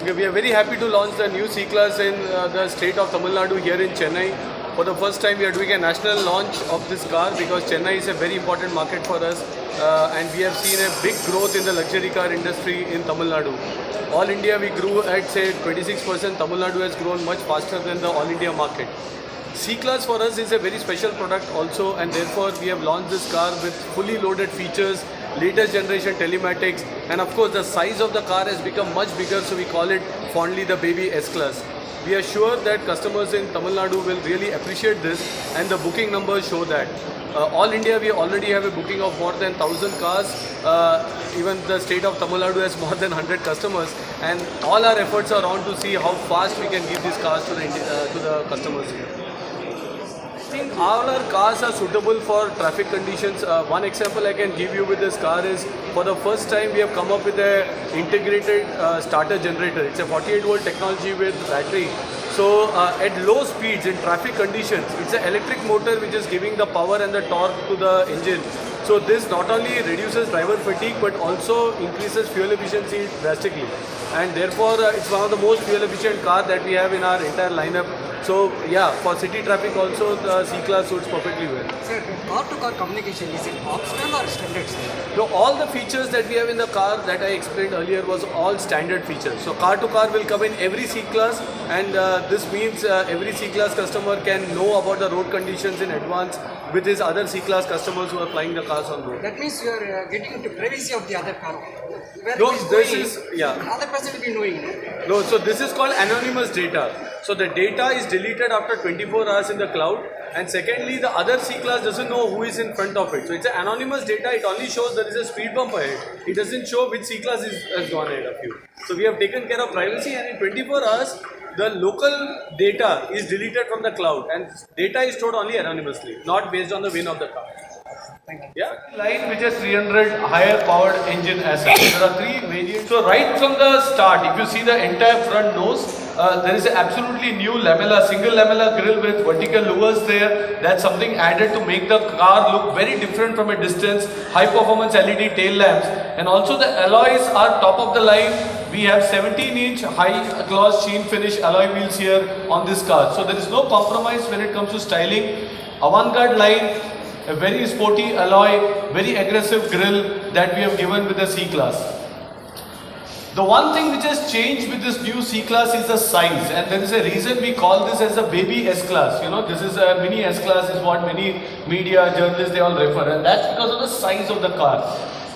Okay, we are very happy to launch the new C-Class in the state of Tamil Nadu here in Chennai. For the first time, we are doing a national launch of this car because Chennai is a very important market for us, and we have seen a big growth in the luxury car industry in Tamil Nadu. All India we grew at say 26%. Tamil Nadu has grown much faster than the all India market. C-Class for us is a very special product also, and therefore we have launched this car with fully loaded features, latest generation telematics, and of course the size of the car has become much bigger, so we call it fondly the baby S-Class. We are sure that customers in Tamil Nadu will really appreciate this, and the booking numbers show that. All India we already have a booking of more than 1,000 cars. Even the state of Tamil Nadu has more than 100 customers, and all our efforts are on to see how fast we can give these cars to the customers here. I think all our cars are suitable for traffic conditions. One example I can give you with this car is, for the first time we have come up with a integrated starter generator. It's a 48 volt technology with battery. So at low speeds in traffic conditions, it's an electric motor which is giving the power and the torque to the engine. So this not only reduces driver fatigue but also increases fuel efficiency drastically. And therefore it's one of the most fuel efficient car that we have in our entire lineup. So yeah, for city traffic also the C-Class suits perfectly well. Sir, car-to-car communication, is it optional or standard, sir? So all the features that we have in the car that I explained earlier was all standard features. So car-to-car will come in every C-Class, and this means every C-Class customer can know about the road conditions in advance with his other C-Class customers who are flying the cars on road. That means you are getting into privacy of the other car. Where No, it is this going, is, yeah. the other person will be knowing. No, so this is called anonymous data. So the data is deleted after 24 hours in the cloud, and secondly the other C-Class doesn't know who is in front of it. So it's an anonymous data, it only shows there is a speed bump ahead. It doesn't show which C-Class has gone ahead of you. So we have taken care of privacy, and in 24 hours the local data is deleted from the cloud, and data is stored only anonymously, not based on the VIN of the car. Yeah, line which has 300 higher powered engine as such. There are three variants. So right from the start, if you see the entire front nose, there is an absolutely new lamella, single lamella grille with vertical louvers there. That's something added to make the car look very different from a distance. High performance LED tail lamps, and also the alloys are top of the line. We have 17-inch high gloss sheen finish alloy wheels here on this car. So there is no compromise when it comes to styling. Avant-garde line, a very sporty alloy, very aggressive grille that we have given with the C-Class. The one thing which has changed with this new C-Class is the size, and there is a reason we call this as a baby S-Class. You know, this is a mini S-Class is what many media, journalists, they all refer, and that's because of the size of the car.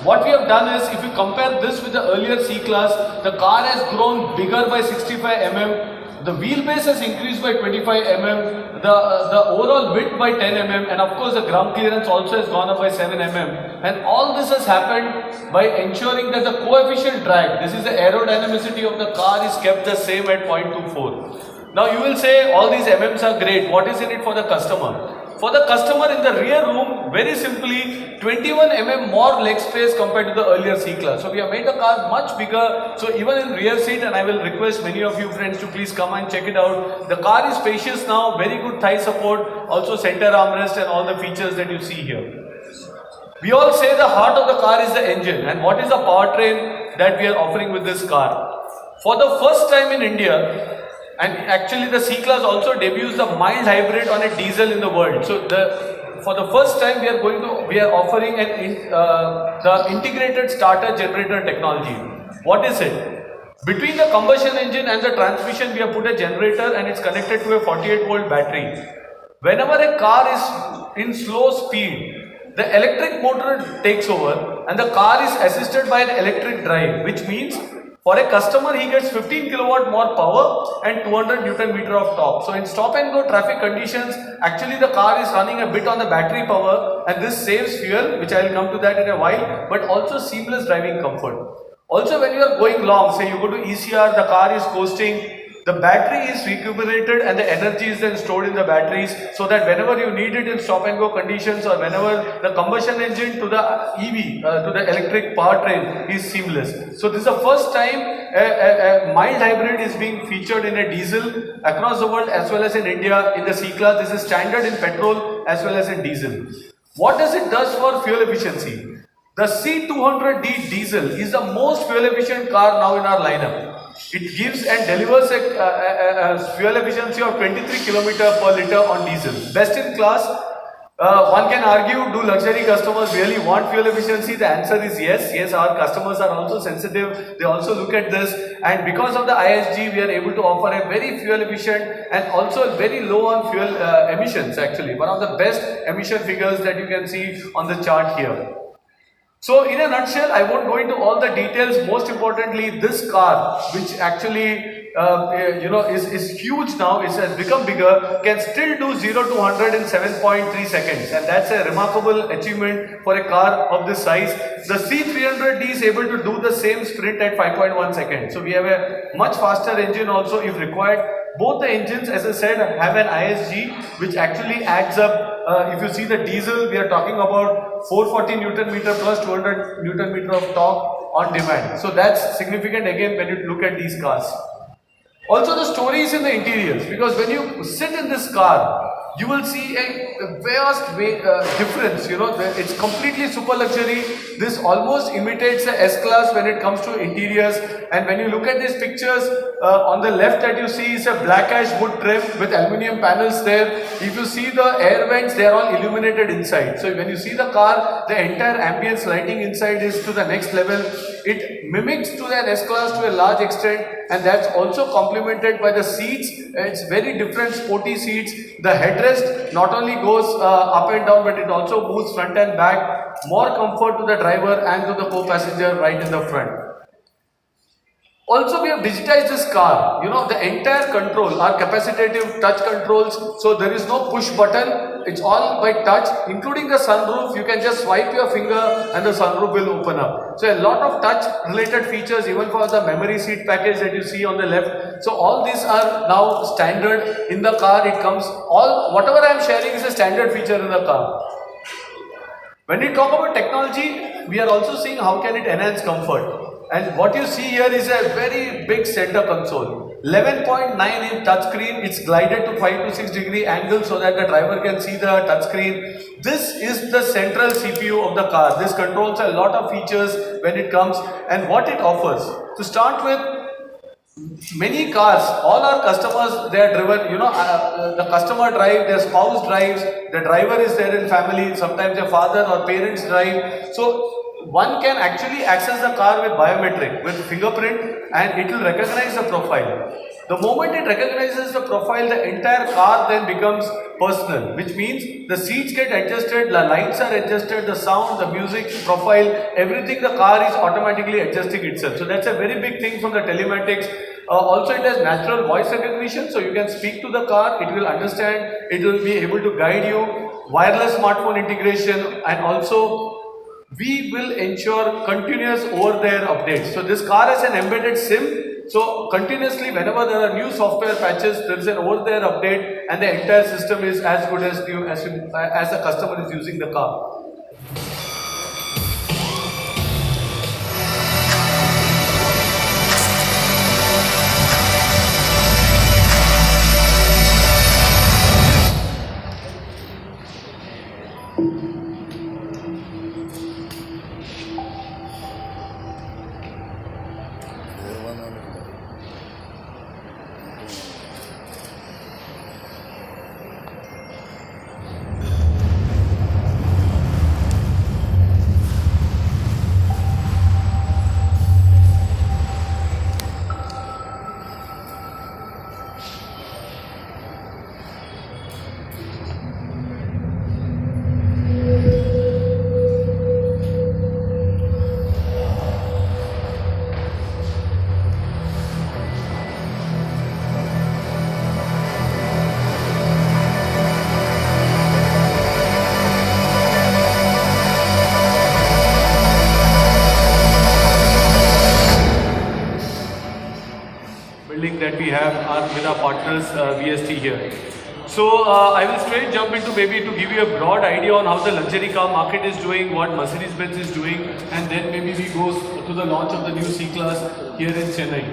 What we have done is, if you compare this with the earlier C-Class, the car has grown bigger by 65 mm. The wheelbase has increased by 25 mm, the overall width by 10 mm, and of course the ground clearance also has gone up by 7 mm. And all this has happened by ensuring that the coefficient drag, this is the aerodynamicity of the car, is kept the same at 0.24. Now you will say all these MMs are great, what is in it for the customer? For the customer in the rear room, very simply, 21 mm more leg space compared to the earlier C-Class. So we have made the car much bigger. So even in rear seat, and I will request many of you friends to please come and check it out. The car is spacious now, very good thigh support, also center armrest and all the features that you see here. We all say the heart of the car is the engine, and what is the powertrain that we are offering with this car? For the first time in India, and actually the C-Class also debuts the mild hybrid on a diesel in the world. So for the first time we are offering the integrated starter generator technology. What is it? Between the combustion engine and the transmission, we have put a generator, and it's connected to a 48 volt battery. Whenever a car is in slow speed, the electric motor takes over, and the car is assisted by an electric drive, which means for a customer, he gets 15 kilowatt more power and 200 Newton meter of torque. So in stop and go traffic conditions, actually the car is running a bit on the battery power, and this saves fuel, which I will come to that in a while, but also seamless driving comfort. Also when you are going long, say you go to ECR, the car is coasting, the battery is recuperated and the energy is then stored in the batteries, so that whenever you need it in stop and go conditions, or whenever the combustion engine to the EV, to the electric powertrain is seamless. So this is the first time a mild hybrid is being featured in a diesel across the world as well as in India in the C-Class. This is standard in petrol as well as in diesel. What does it do for fuel efficiency? The C200D diesel is the most fuel efficient car now in our lineup. It gives and delivers a fuel efficiency of 23 km per liter on diesel. Best in class. One can argue, do luxury customers really want fuel efficiency? The answer is yes. Yes, our customers are also sensitive. They also look at this, and because of the ISG, we are able to offer a very fuel efficient and also very low on fuel emissions. Actually, one of the best emission figures that you can see on the chart here. So in a nutshell, I won't go into all the details. Most importantly, this car, which actually is huge now, it has become bigger, can still do 0 to 100 in 7.3 seconds, and that's a remarkable achievement for a car of this size. The C300D is able to do the same sprint at 5.1 seconds. So we have a much faster engine also if required. Both the engines, as I said, have an ISG which actually adds up. If you see the diesel, we are talking about 440 Newton meter plus 200 Newton meter of torque on demand. So that's significant again when you look at these cars. Also the story is in the interiors, because when you sit in this car, you will see a vast difference. It's completely super luxury. This almost imitates the S-Class when it comes to interiors. And when you look at these pictures, on the left that you see is a black ash wood trim with aluminium panels there. If you see the air vents, they are all illuminated inside. So when you see the car, the entire ambience lighting inside is to the next level. It mimics to an S-Class to a large extent, and that's also complemented by the seats. It's very different sporty seats. The headrest not only goes up and down, but it also moves front and back. More comfort to the driver and to the co-passenger right in the front. Also, we have digitized this car. The entire control are capacitive touch controls, so there is no push button. It's all by touch, including the sunroof. You can just swipe your finger and the sunroof will open up. So a lot of touch related features, even for the memory seat package that you see on the left. So all these are now standard in the car. It comes whatever I am sharing is a standard feature in the car. When we talk about technology, we are also seeing how can it enhance comfort. And what you see here is a very big center console. 11.9 inch touchscreen. It's glided to 5 to 6 degree angle so that the driver can see the touchscreen. This is the central CPU of the car. This controls a lot of features when it comes and what it offers. To start with, many cars, all our customers, they are driven, the customer drives, their spouse drives, the driver is there in family, sometimes their father or parents drive. So one can actually access the car with biometric, with fingerprint, and it will recognize the profile. The moment it recognizes the profile, the entire car then becomes personal, which means the seats get adjusted, the lights are adjusted, the sound, the music, profile, everything, the car is automatically adjusting itself. So that's a very big thing from the telematics. Also, it has natural voice recognition, so you can speak to the car, it will understand, it will be able to guide you. Wireless smartphone integration, and also we will ensure continuous over-the-air updates. So this car has an embedded SIM. So continuously, whenever there are new software patches, there is an over-the-air update, and the entire system is as good as new as the customer is using the car. That we have with our partners VST here. So I will straight jump into maybe to give you a broad idea on how the luxury car market is doing, what Mercedes-Benz is doing, and then maybe we go to the launch of the new C-Class here in Chennai.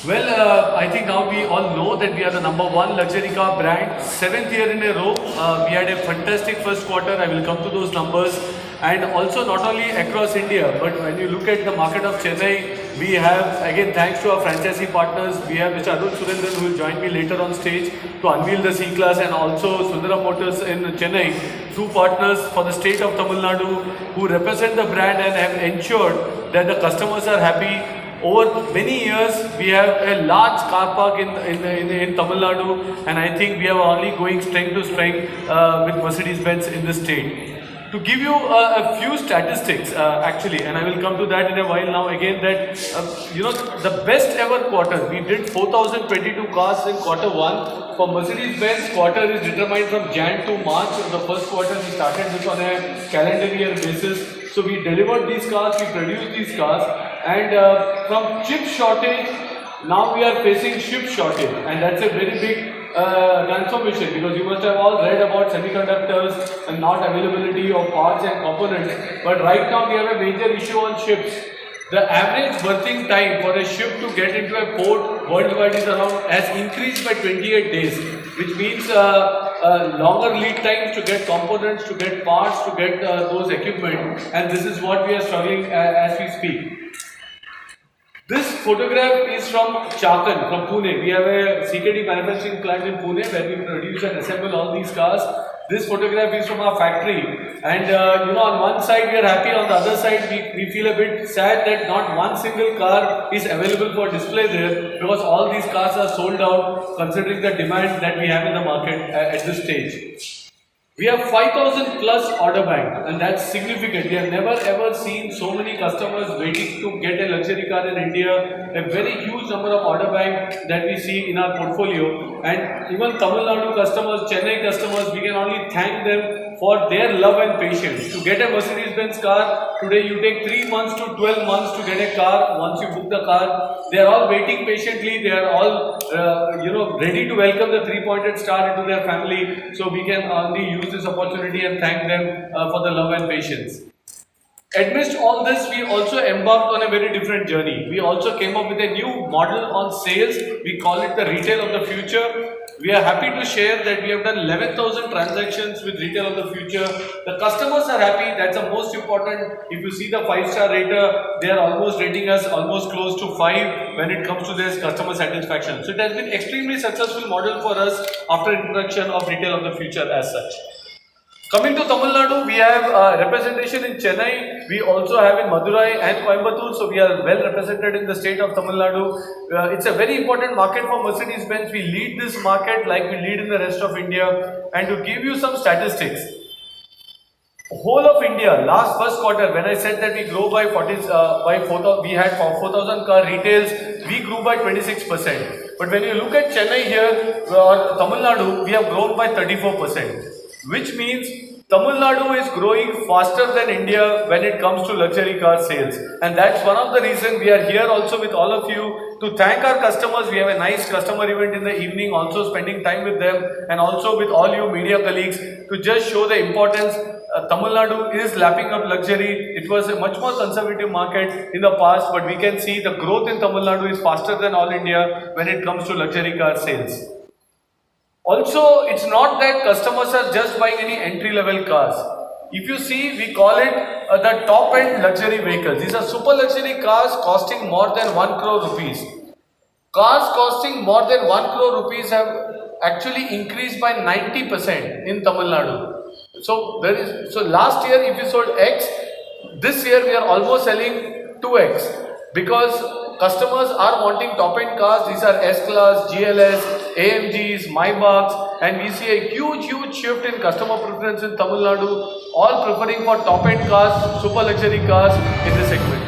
Well, I think now we all know that we are the #1 luxury car brand, 7th year in a row. We had a fantastic first quarter. I will come to those numbers. And also not only across India, but when you look at the market of Chennai, we have, again, thanks to our franchisee partners, we have Mr. Arun Surendran who will join me later on stage to unveil the C-Class, and also Sundara Motors in Chennai, two partners for the state of Tamil Nadu who represent the brand and have ensured that the customers are happy. Over many years, we have a large car park in Tamil Nadu, and I think we are only going strength to strength with Mercedes-Benz in the state. To give you a few statistics, actually, and I will come to that in a while now again, that the best ever quarter, we did 4,022 cars in quarter 1. For Mercedes-Benz, quarter is determined from Jan to March. The first quarter, we started this on a calendar year basis. So we delivered these cars, we produced these cars, and from chip shortage, now we are facing chip shortage, and that's a very big transformation, because you must have all read about semiconductors and not availability of parts and components. But right now we have a major issue on ships. The average berthing time for a ship to get into a port worldwide has increased by 28 days, which means longer lead times to get components, to get parts, to get those equipment, and this is what we are struggling as we speak. This photograph is from Chakan, from Pune. We have a CKD manufacturing plant in Pune where we produce and assemble all these cars. This photograph is from our factory, and on one side we are happy, on the other side we feel a bit sad that not one single car is available for display there, because all these cars are sold out considering the demand that we have in the market at this stage. We have 5,000 plus order bank, and that's significant. We have never ever seen so many customers waiting to get a luxury car in India. A very huge number of order bank that we see in our portfolio, and even Tamil Nadu customers, Chennai customers, we can only thank them for their love and patience. To get a Mercedes-Benz car, today you take 3 months to 12 months to get a car once you book the car. They are all waiting patiently, they are all ready to welcome the three-pointed star into their family. So we can only use this opportunity and thank them for the love and patience. Amidst all this, we also embarked on a very different journey. We also came up with a new model on sales. We call it the retail of the future. We are happy to share that we have done 11,000 transactions with retail of the future. The customers are happy. That's the most important. If you see the 5-star rater, they are almost rating us almost close to 5 when it comes to this customer satisfaction. So it has been extremely successful model for us after introduction of retail of the future as such. Coming to Tamil Nadu, we have representation in Chennai, we also have in Madurai and Coimbatore, so we are well represented in the state of Tamil Nadu. It's a very important market for Mercedes-Benz. We lead this market like we lead in the rest of India. And to give you some statistics, whole of India, last first quarter, when I said that we grow by 4,000, we had 4,000 car retails, we grew by 26%. But when you look at Chennai here, or Tamil Nadu, we have grown by 34%. Which means Tamil Nadu is growing faster than India when it comes to luxury car sales. And that's one of the reasons we are here also with all of you to thank our customers. We have a nice customer event in the evening, also spending time with them, and also with all you media colleagues to just show the importance. Tamil Nadu is lapping up luxury. It was a much more conservative market in the past, but we can see the growth in Tamil Nadu is faster than all India when it comes to luxury car sales. Also, it's not that customers are just buying any entry-level cars. If you see, we call it the top-end luxury vehicles. These are super luxury cars costing more than 1 crore rupees. Cars costing more than 1 crore rupees have actually increased by 90% in Tamil Nadu. So last year if you sold X, this year we are almost selling 2X, because customers are wanting top-end cars. These are S-Class, GLS, AMGs, Maybachs, and we see a huge shift in customer preference in Tamil Nadu, all preferring for top-end cars, super luxury cars in this segment.